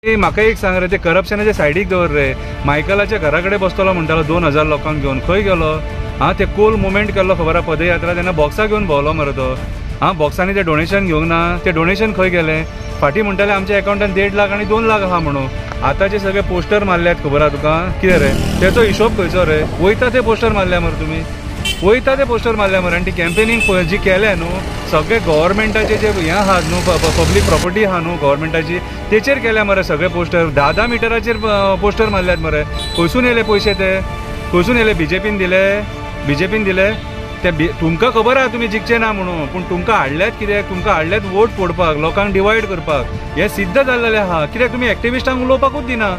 म्हाका एक सांग रे, ते करप्शनाच्या सायडीक दवर रे. मायकलाच्या घरा कडेन बसतलो म्हणटालो 2000 लोकांक घेवन. खंय गेलो? ते कोल मुवमेंट केल्लो खबर आहा पदयात्रा, तेन्ना बॉक्सां घेवन भोंवलो मरे तो. बॉक्सांनी ते डोनेशन घेवंक ना. ते डोनेशन खंय गेलें? फाटीं म्हणटाले आमच्या अकाउंटान 1.5 लाख आनी 2 लाख आहा म्हणून. आतांचे सगळे पोस्टर मारल्यात खबर आहा तुका? कितें रे तेचो हिशोब खंयचो रे? वयता ते पोस्टर मारल्या मरे तुमी, वयता ते पोस्टर मारल्या मरे. आनी ती कॅम्पेनींग जी केल्या न्हू, सगळे गव्हर्मेंटाचे जे हें आहात न्हू, पब्लीक प्रॉपर्टी आहा न्हू गव्हर्मेंटाची, तेचेर केल्या मरे सगळे पोस्टर. 10-10 मिटराचेर पोस्टर मारल्यात मरे. खंयसून येले पयशे ते? खंयसून येले? बीजेपीन दिले ते. तुमकां खबर आहा तुमी जिखचे ना म्हणून, पूण तुमकां हाडल्यात कित्याक? तुमकां हाडल्यात वोट फोडपाक, लोकांक डिवायड करपाक. हें सिद्ध जाल्लेलें आहा. कित्याक तुमी एक्टिविस्टांक उलोवपाकूच दिना?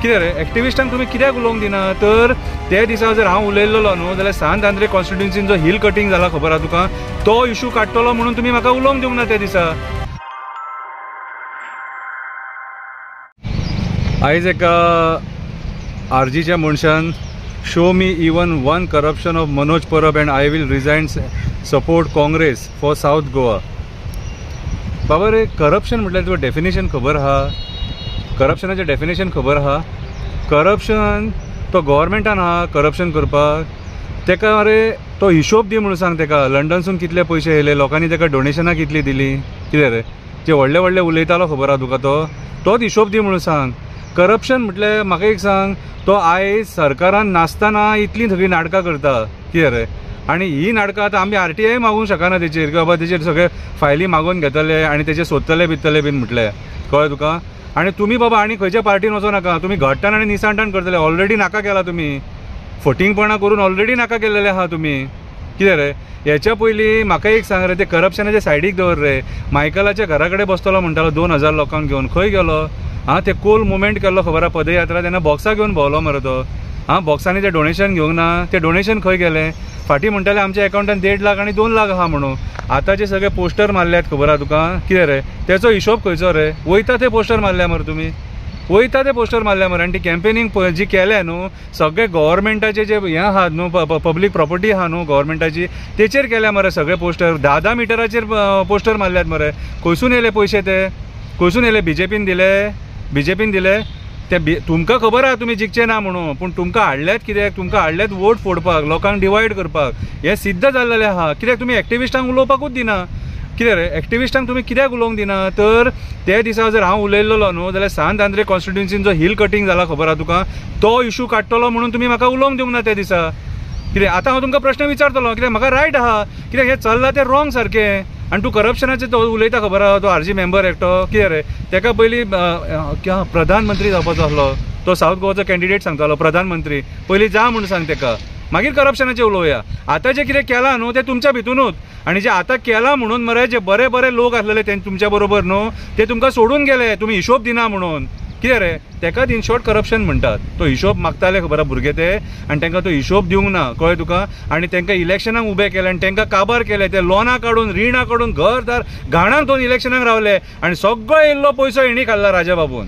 कितें रे एक्टिविस्टांक तुमी कित्याक उलोवंक दिना? तर ते दिसा जर हांव उलयल्लो न्हू जाल्यार सांत आंद्रे कॉन्स्टिट्युन्सीन जो हिल कटींग जाला खबर आहा तुका, तो इशू काडटलो म्हणून तुमी म्हाका उलोवंक दिवंक ना त्या दिसा. आयज एका आरजीच्या मनशान show me even one corruption of Manoj Parab and I will resign support Congress for South Goa. बाबा रे, करप्शन म्हटल्यार तुका डेफिनेशन खबर आहा? करप्शनाचें डेफिनेशन खबर आहा? करप्शन तो गव्हर्मेंटान आहा करप्शन करपाक. तेका रे तो हिशोब दी म्हणून सांग तेका. लंडनसून कितले पयशे येयले, लोकांनी तेका डोनेशनां कितली दिली. कितें रे जे व्हडले व्हडले उलयतालो खबर आहा तुका, तोच हिशोब दी म्हणून सांग. करप्शन म्हटल्यार म्हाका एक सांग, तो आयज सरकारान नासतना इतली सगळी नाटकां करता. कितें रे? आनी ही नाटकां आतां आमी RTI मागूंक शकना तेचेर, की बाबा तेचेर सगळे फायली मागून घेतले आनी तेचे सोदतले बित्तले बीन म्हटले. कळ्ळें तुका? आनी तुमी बाबा आनी खंयच्या पार्टीन वचो नाका. तुमी घट्टान आनी निसांटान करतले. ऑलरेडी नाका केला तुमी. फटिंगपणां करून ऑलरेडी नाका केल्लेले आहा तुमी. कितें रे हेच्या पयलीं म्हाका एक सांग रे, ते करप्शनाच्या सायडीक दवर रे. मायकलाच्या घरा कडेन बसतलो म्हणटालो 2000 लोकांक घेवन. खंय गेलो? ते कोल मुवमेंट केल्लो खबर आहा पदयात्रा, तेन्ना बॉक्सां घेवन भोंवलो मरे तो. बॉक्सांनी ते डोनेशन घेवंक ना. ते डोनेशन खंय गेलें? फाटीं म्हणटाले आमच्या अकाउंटान 1.5 लाख आनी 2 लाख आहा म्हणून. आतांचे सगळे पोस्टर मारल्यात खबर आहा तुका? कितें रे तेचो हिशोब खंयचो रे? वयता ते पोस्टर मारल्या मरे तुमी, वयता ते पोस्टर मारल्या मरे. आनी ती कॅम्पेनींग जी केल्या न्हू, सगळे गव्हर्मेंटाचे जे हें आहात न्हू, पब्लीक प्रॉपर्टी आहा न्हू गव्हर्मेंटाची, तेचेर केल्या मरे सगळे पोस्टर. 10-10 मिटराचेर पोस्टर मारल्यात मरे. खंयसून येले पयशे ते? खंयसून येले? बीजेपीन दिले ते. तुमकां खबर आहा तुमी जिखचे ना म्हणून, पूण तुमकां हाडल्यात कित्याक? तुमकां हाडल्यात वोट फोडपाक, लोकांक डिवायड करपाक. हें सिद्ध जाल्लेलें आहा. कित्याक तुमी एक्टिविस्टांक उलोवपाकूच दिना? कितें रे एक्टिविस्टांक तुमी कित्याक उलोवंक दिना? तर ते दिसा जर हांव उलयल्लो न्हू जाल्यार सांत आंद्रे कॉन्स्टिट्युन्सीन जो हिल कटींग जाला खबर आहा तुका, तो इशू काडटलो म्हणून तुमी म्हाका उलोवंक दिवंक ना त्या दिसा. कित्याक आतां हांव तुमकां प्रश्न विचारतलो, कित्याक म्हाका रायट आहा. कित्याक हें चल्लां तें रॉंग सारकें. आनी तूं करप्शनाचें तो उलयता खबर आहा, तो RG मेंबर एकटो. कितें रे तेका पयलीं प्रधानमंत्री जावपाचो आसलो. तो साऊथ गोवाचो कॅन्डिडेट सांगतालो प्रधानमंत्री. पयलीं जा म्हणून सांग तेका, मागीर करप्शनाचें उलोवया. आतां जें कितें केलां न्हू तें तुमच्या भितूनूच. आनी जे आतां केलां म्हणून मरे जे बरे बरे लोक आसलेले ते तुमच्या बरोबर न्हू, ते तुमकां सोडून गेले. तुमी हिशोब दिना म्हणून. कितें रे तेकाच इन शॉर्ट करप्शन म्हणटात. तो हिशोब मागताले खबर आहा भुरगे ते, आनी तांकां तो हिशोब दिवंक ना. कळ्ळें तुका? आनी तांकां इलेक्शनाक उबे केले आनी तांकां काबार केले. ते लोनां काडून रिणां काडून घरदार घाणाक दोन इलेक्शनाक रावले आनी सगळो येयल्लो पयसो हेणी खाल्ला राजा बाबून.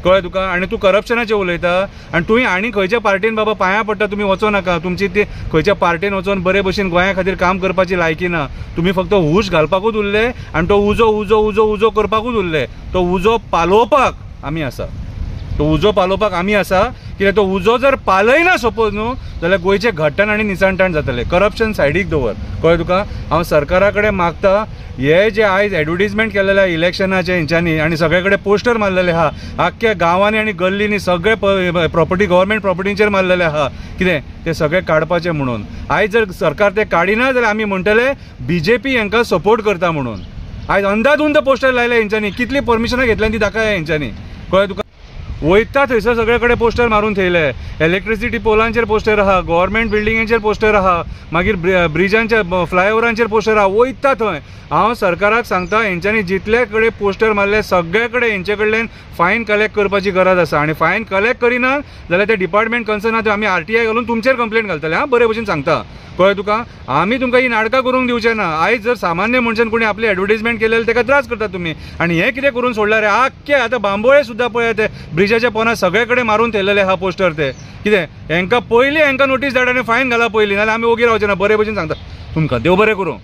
कळ्ळें तुका? आनी तूं करप्शनाचें उलयता. आनी तुवें आनी खंयच्या पार्टीन बाबा पांयां पडटा तुमी वचो नाका. तुमची ती खंयच्या पार्टीन वचोन बरे भशेन गोंया खातीर काम करपाची लायकी ना. तुमी फक्त हूश घालपाकूच उरले आनी तो उजो करपाकूच उरले. तो उजो पालोवपाक आमी आसा. कित्याक तो उजो जर पालयना सपोज न्हू जाल्यार गोंयचे घट्टण आनी निसाणटाण जातले. करप्शन सायडीक दवर. कळ्ळें तुका? हांव सरकारा कडेन मागता, हे जे आयज एडवर्टिजमेंट केलेले इलेक्शनाचे हेंच्यांनी आनी सगळे कडेन पोस्टर मारलेले आहा, आख्ख्या गांवांनी आनी गल्लींनी सगळे प्रॉपर्टी गव्हर्मेंट प्रॉपर्टींचेर मारलेले आहा. कितें ते सगळे काडपाचे म्हणून. आयज जर सरकार ते काडिना जाल्यार आमी म्हणटले BJP हांकां सपोर्ट करता म्हणून. आयज अंदाधुंद पोस्टर लायले हेंच्यांनी. कितली परमिशनां घेतल्यान ती दाखय हेंच्यांनी. कळ्ळें तुका? वयता थंयसर सगळे कडेन पोस्टर मारून थेयले. इलेक्ट्रिसिटी पोलांचेर पोस्टर आहा, गव्हर्मेंट बिल्डिंगेंचेर पोस्टर आहा, मागीर ब्रिजांच्या फ्लायओवरांचेर पोस्टर आहा. वयता थंय. हांव सरकाराक सांगता, हेंच्यांनी जितले कडेन पोस्टर मारले सगळे कडेन हेंचे कडल्यान फायन कलेक्ट करपाची गरज आसा. आनी फायन कलेक्ट करिना जाल्यार ते डिपार्टमेंट कन्सर्न आहा आमी RTI घालून तुमचेर कंप्लेंट घालतले. बरे भशेन सांगता. कळ्ळें तुका? आमी तुमकां ही नाटकां करूंक दिवचे ना. आयज जर सामान्य मनशान कोणी आपली एडवर्टिजमेंट केलेली तेका त्रास करता तुमी. आनी हें कितें करून सोडला रे? आख्खे आतां बांबोळे सुद्दां पळय ते ब्रिजाच्या पोंदा सगळे कडेन मारून थेयलेले आहा पोस्टर. ते कितें हेंकां पयलीं हेंकां नोटीस धाड आनी फायन घाला पयलीं, नाल्यार आमी ओगी रावचे ना. बरे भशेन सांगता तुमकां. देव बरें करूं.